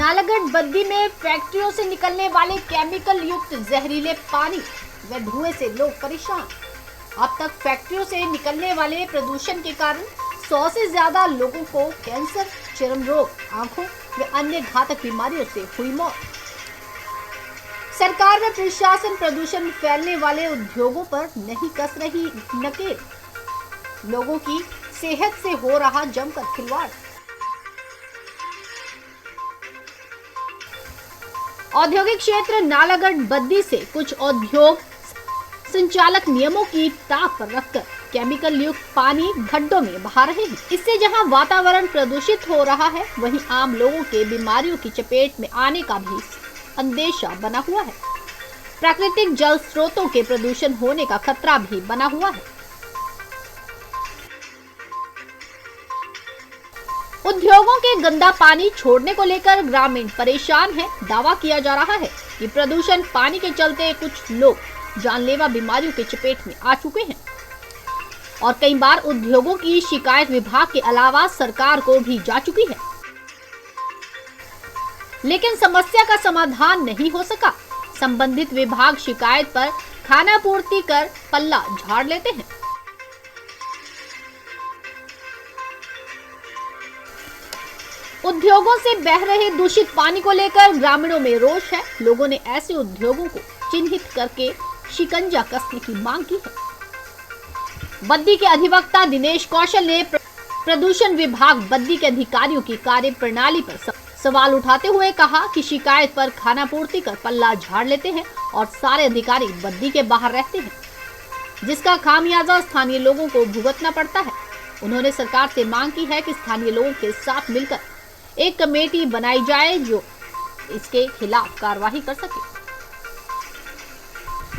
नालागढ़ बद्दी में फैक्ट्रियों से निकलने वाले केमिकल युक्त जहरीले पानी व धुएं से लोग परेशान। अब तक फैक्ट्रियों से निकलने वाले प्रदूषण के कारण 100 से ज्यादा लोगों को कैंसर, चर्म रोग, आंखों व अन्य घातक बीमारियों से हुई मौत। सरकार व प्रशासन प्रदूषण फैलने वाले उद्योगों पर नहीं कस रही नकेल। लोगों की सेहत से हो रहा जमकर खिलवाड़। औद्योगिक क्षेत्र नालागढ़ बद्दी से कुछ उद्योग संचालक नियमों की ताक पर रखकर केमिकल युक्त पानी गड्ढों में बहा रहे हैं। इससे जहां वातावरण प्रदूषित हो रहा है, वहीं आम लोगों के बीमारियों की चपेट में आने का भी अंदेशा बना हुआ है। प्राकृतिक जल स्रोतों के प्रदूषण होने का खतरा भी बना हुआ है। उद्योगों के गंदा पानी छोड़ने को लेकर ग्रामीण परेशान हैं। दावा किया जा रहा है कि प्रदूषण पानी के चलते कुछ लोग जानलेवा बीमारियों के चपेट में आ चुके हैं और कई बार उद्योगों की शिकायत विभाग के अलावा सरकार को भी जा चुकी है, लेकिन समस्या का समाधान नहीं हो सका। संबंधित विभाग शिकायत पर खानापूर्ति कर पल्ला झाड़ लेते हैं। उद्योगों से बह रहे दूषित पानी को लेकर ग्रामीणों में रोष है। लोगों ने ऐसे उद्योगों को चिन्हित करके शिकंजा कसने की मांग की है। बद्दी के अधिवक्ता दिनेश कौशल ने प्रदूषण विभाग बद्दी के अधिकारियों की कार्य प्रणाली पर सवाल उठाते हुए कहा कि शिकायत पर खानापूर्ति कर पल्ला झाड़ लेते हैं और सारे अधिकारी बद्दी के बाहर रहते हैं, जिसका खामियाजा स्थानीय लोगों को भुगतना पड़ता है। उन्होंने सरकार से मांग की है कि स्थानीय लोगों के साथ मिलकर एक कमेटी बनाई जाए जो इसके खिलाफ कार्रवाई कर सके।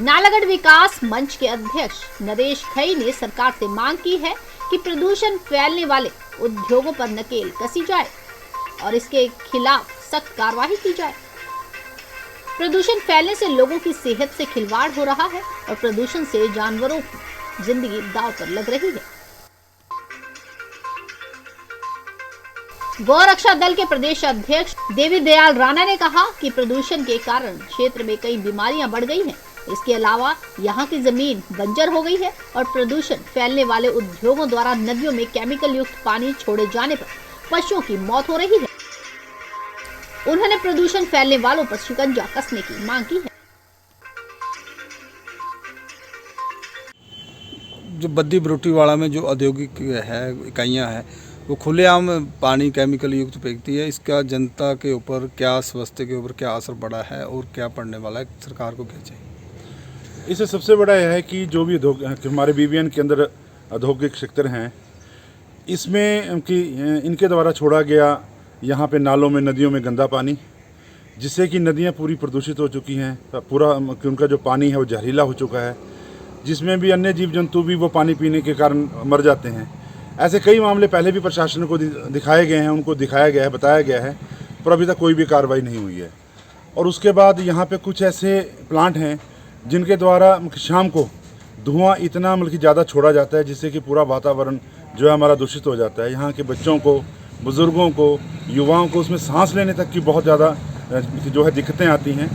नालागढ़ विकास मंच के अध्यक्ष नरेश खई ने सरकार से मांग की है कि प्रदूषण फैलने वाले उद्योगों पर नकेल कसी जाए और इसके खिलाफ सख्त कार्रवाई की जाए। प्रदूषण फैलने से लोगों की सेहत से खिलवाड़ हो रहा है और प्रदूषण से जानवरों की जिंदगी दांव पर लग रही है। गौ रक्षा दल के प्रदेश अध्यक्ष देवी दयाल राणा ने कहा कि प्रदूषण के कारण क्षेत्र में कई बीमारियां बढ़ गई हैं। इसके अलावा यहां की जमीन बंजर हो गई है और प्रदूषण फैलने वाले उद्योगों द्वारा नदियों में केमिकल युक्त पानी छोड़े जाने पर पशुओं की मौत हो रही है। उन्होंने प्रदूषण फैलने वालों पर शिकंजा कसने की मांग की है। जो बद्दी बरोटीवाड़ा में जो औद्योगिक है इकाइयाँ हैं, वो खुलेआम पानी केमिकल युक्त फेंकती है। इसका जनता के ऊपर क्या, स्वास्थ्य के ऊपर क्या असर पड़ा है और क्या पड़ने वाला है, सरकार को क्या चाहिए? इससे सबसे बड़ा यह है कि जो भी हमारे BBN के अंदर औद्योगिक क्षेत्र हैं, इसमें इनके द्वारा छोड़ा गया यहाँ पे नालों में, नदियों में गंदा पानी, जिससे कि नदियाँ पूरी प्रदूषित हो चुकी हैं। पूरा उनका जो पानी है वो जहरीला हो चुका है, जिसमें भी अन्य जीव जंतु भी वो पानी पीने के कारण मर जाते हैं। ऐसे कई मामले पहले भी प्रशासन को दिखाए गए हैं, उनको दिखाया गया है, बताया गया है, पर अभी तक कोई भी कार्रवाई नहीं हुई है। और उसके बाद यहाँ पे कुछ ऐसे प्लांट हैं जिनके द्वारा शाम को धुआं इतना ज़्यादा छोड़ा जाता है, जिससे कि पूरा वातावरण जो है हमारा दूषित हो जाता है। यहाँ के बच्चों को, बुज़ुर्गों को, युवाओं को उसमें सांस लेने तक की बहुत ज़्यादा जो है दिक्कतें आती हैं।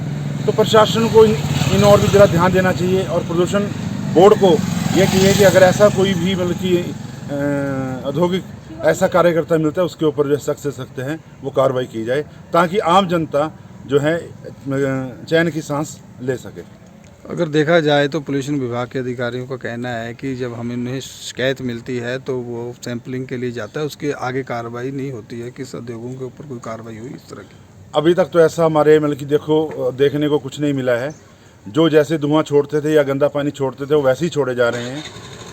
तो प्रशासन को इन और भी ज़रा ध्यान देना चाहिए और प्रदूषण बोर्ड को यह चाहिए कि अगर ऐसा कोई भी औद्योगिक ऐसा कार्यकर्ता मिलता है, उसके ऊपर जो सख्त से सख्त है वो कार्रवाई की जाए, ताकि आम जनता जो है चैन की सांस ले सके। अगर देखा जाए तो पोल्यूशन विभाग के अधिकारियों का कहना है कि जब हमें उन्हें शिकायत मिलती है तो वो सैंपलिंग के लिए जाता है, उसके आगे कार्रवाई नहीं होती है। किस उद्योगों के ऊपर कोई कार्रवाई हुई इस तरह की? अभी तक तो ऐसा हमारे देखने को कुछ नहीं मिला है। जो जैसे धुआं छोड़ते थे या गंदा पानी छोड़ते थे वो वैसे ही छोड़े जा रहे हैं।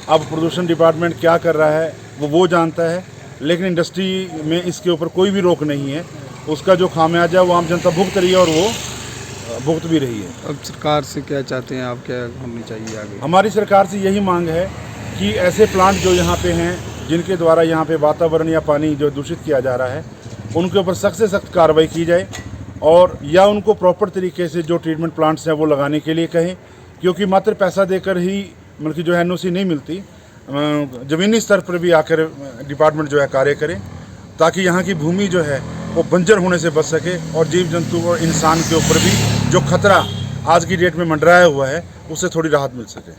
अब प्रदूषण डिपार्टमेंट क्या कर रहा है वो जानता है, लेकिन इंडस्ट्री में इसके ऊपर कोई भी रोक नहीं है। उसका जो खामियाजा वो आम जनता भुगत रही है और वो भुगत भी रही है। अब सरकार से क्या चाहते हैं आप, क्या होनी चाहिए आगे? हमारी सरकार से यही मांग है कि ऐसे प्लांट जो यहाँ पे हैं, जिनके द्वारा यहाँ पे वातावरण या पानी जो दूषित किया जा रहा है, उनके ऊपर सख्त से सख्त कार्रवाई की जाए और या उनको प्रॉपर तरीके से जो ट्रीटमेंट प्लांट्स हैं वो लगाने के लिए कहें, क्योंकि मात्र पैसा देकर ही जो है NOC नहीं मिलती। ज़मीनी स्तर पर भी आकर डिपार्टमेंट जो है कार्य करे, ताकि यहाँ की भूमि जो है वो बंजर होने से बच सके और जीव जंतु और इंसान के ऊपर भी जो खतरा आज की डेट में मंडराया हुआ है उससे थोड़ी राहत मिल सके।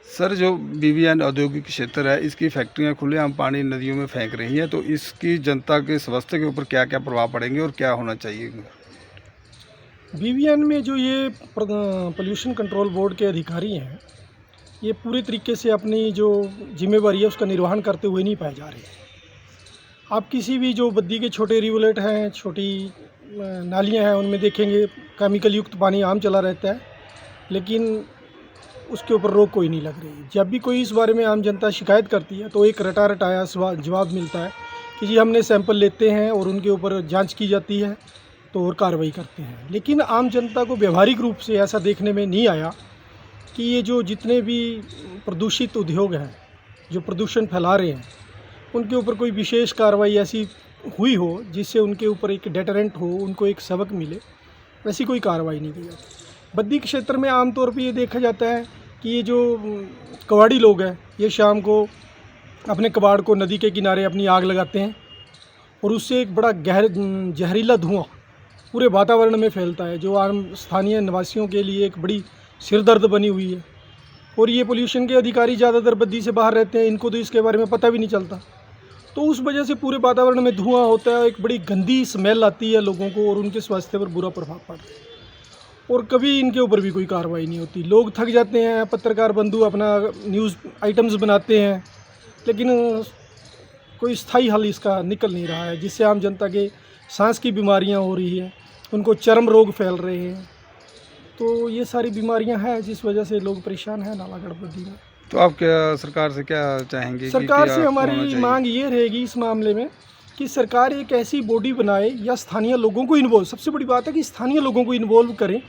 सर, जो बीबीएन औद्योगिक क्षेत्र है, इसकी फैक्ट्रियां खुलेआम पानी नदियों में फेंक रही हैं, तो इसकी जनता के स्वास्थ्य के ऊपर क्या क्या प्रभाव पड़ेंगे और क्या होना चाहिए? बीबीएन में जो ये पोल्यूशन कंट्रोल बोर्ड के अधिकारी हैं, ये पूरे तरीके से अपनी जो जिम्मेवारी है उसका निर्वहन करते हुए नहीं पाए जा रहे हैं। आप किसी भी जो बद्दी के छोटे रिवुलेट हैं, छोटी नालियां हैं, उनमें देखेंगे केमिकल युक्त पानी आम चला रहता है, लेकिन उसके ऊपर रोक कोई नहीं लग रही। जब भी कोई इस बारे में आम जनता शिकायत करती है तो एक रटा रटाया जवाब मिलता है कि जी हमने सैंपल लेते हैं और उनके ऊपर जांच की जाती है तो और कार्रवाई करते हैं। लेकिन आम जनता को व्यवहारिक रूप से ऐसा देखने में नहीं आया कि ये जो जितने भी प्रदूषित उद्योग हैं, जो प्रदूषण फैला रहे हैं, उनके ऊपर कोई विशेष कार्रवाई ऐसी हुई हो जिससे उनके ऊपर एक डेटरेंट हो, उनको एक सबक मिले। वैसी कोई कार्रवाई नहीं की जाती। बद्दी के क्षेत्र में आमतौर पर ये देखा जाता है कि ये जो कबाड़ी लोग हैं, ये शाम को अपने कबाड़ को नदी के किनारे अपनी आग लगाते हैं और उससे एक बड़ा जहरीला धुआं पूरे वातावरण में फैलता है, जो आम स्थानीय निवासियों के लिए एक बड़ी सिरदर्द बनी हुई है। और ये पोल्यूशन के अधिकारी ज़्यादातर बद्दी से बाहर रहते हैं, इनको तो इसके बारे में पता भी नहीं चलता। तो उस वजह से पूरे वातावरण में धुआं होता है, एक बड़ी गंदी स्मेल आती है लोगों को और उनके स्वास्थ्य पर बुरा प्रभाव पड़ता है। और कभी इनके ऊपर भी कोई कार्रवाई नहीं होती। लोग थक जाते हैं, पत्रकार बंधु अपना न्यूज़ आइटम्स बनाते हैं, लेकिन कोई स्थायी हल इसका निकल नहीं रहा है, जिससे आम जनता के सांस की बीमारियां हो रही है, उनको चर्म रोग फैल रहे हैं। तो ये सारी बीमारियां हैं जिस वजह से लोग परेशान हैं नालागढ़ बद्दी में। तो आप क्या सरकार से क्या चाहेंगे? सरकार कि से क्या हमारी होना चाहिए? मांग ये रहेगी इस मामले में कि सरकार एक ऐसी बॉडी बनाए या स्थानीय लोगों को इन्वॉल्व, सबसे बड़ी बात है कि स्थानीय लोगों को इन्वॉल्व करें।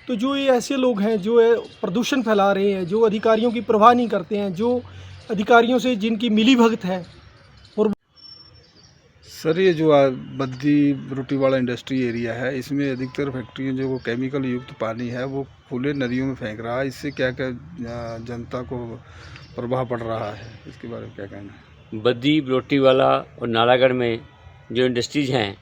तो जो ये ऐसे लोग हैं जो प्रदूषण फैला रहे हैं, जो अधिकारियों की परवाह नहीं करते हैं, जो अधिकारियों से जिनकी मिलीभगत है। और सर, ये जो बद्दी रोटीवाला इंडस्ट्री एरिया है, इसमें अधिकतर फैक्ट्रियाँ जो केमिकल युक्त पानी है वो खुले नदियों में फेंक रहा है। इससे क्या क्या जनता को प्रभाव पड़ रहा है, इसके बारे में क्या कहना है? बद्दी रोटीवाला और नालागढ़ में जो इंडस्ट्रीज़ हैं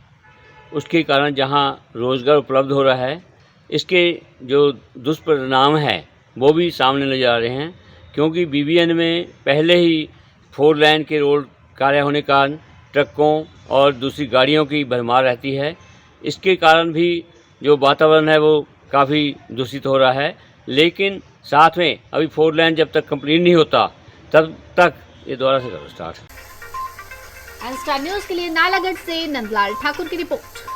उसके कारण जहां रोज़गार उपलब्ध हो रहा है, इसके जो दुष्परिणाम है वो भी सामने ले जा रहे हैं। क्योंकि बीबीएन में पहले ही 4 लेन के रोड कार्य होने के कारण ट्रकों और दूसरी गाड़ियों की भरमार रहती है। इसके कारण भी जो वातावरण है वो काफ़ी दूषित हो रहा है। लेकिन साथ में अभी 4 लेन जब तक कंप्लीट नहीं होता तब तक ये दोबारा से करो स्टार्ट। एन स्टार न्यूज़ के लिए नालागढ़ से नंदलाल ठाकुर की रिपोर्ट।